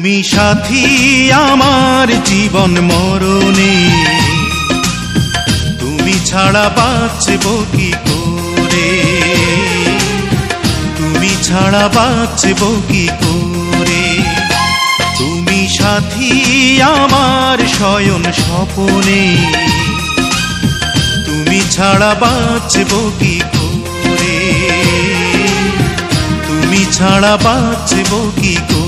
তুমি সাথী আমার জীবন মরণে, তুমি ছাড়া বাঁচব কি করে, তুমি ছাড়া বাঁচব কি করে। তুমি সাথী আমার শয়ন স্বপনে, তুমি ছাড়া বাঁচব কি করে, তুমি ছাড়া বাঁচব কি করে।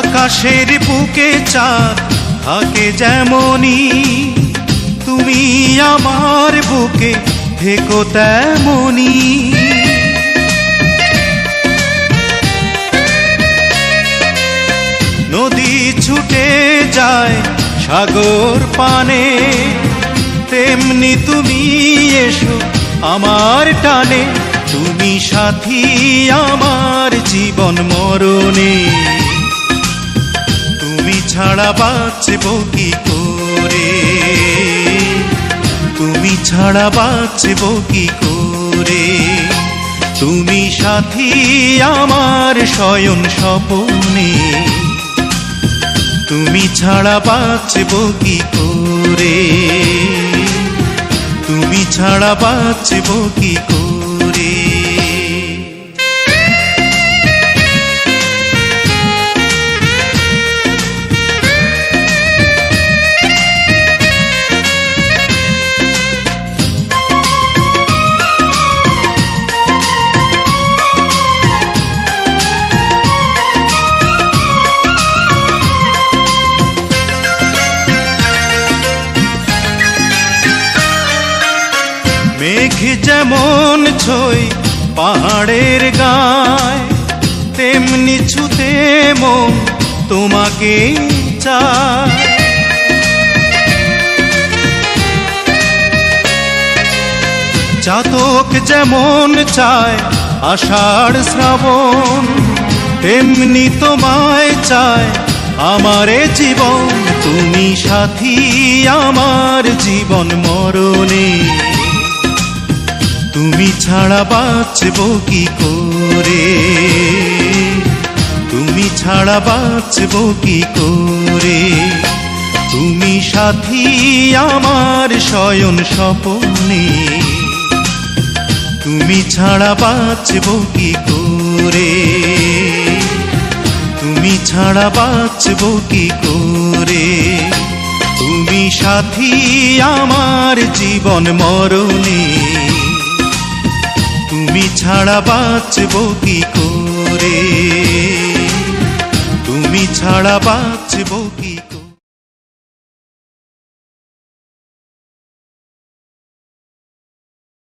আকাশের বুকে চাঁদ থাকে যেমনি, তুমি আমার বুকে থেকো তেমনি। নদী ছুটে যায় সাগর পানে, তেমনি তুমি এসো আমার টানে। তুমি সাথী আমার জীবন মরণে, তুমি ছাড়া বাঁচব কি করে, তুমি ছাড়া বাঁচব কি করে। তুমি সাথী আমার শয়ন স্বপনে, তুমি ছাড়া বাঁচব কি করে, তুমি ছাড়া বাঁচব কি করে। মেঘ যেমন ছই পাহাড়ের গায়, তেমনি ছুতে মন তোমাকে চায়। চাতক যেমন চায় আষাঢ় শ্রাবণ, তেমনি তোমায় চায় আমারে জীবন। তুমি সাথী আমার জীবন মরণে, তুমি ছাড়া বাঁচব কি করে, তুমি ছাড়া বাঁচব কি করে। তুমি সাথী আমার শয়ন স্বপনে, তুমি ছাড়া বাঁচব কি করে, তুমি ছাড়া বাঁচব কি করে। তুমি সাথী আমার জীবন মরণে, তুমি ছাড়া বাঁচব কি করে, তুমি ছাড়া বাঁচব কি।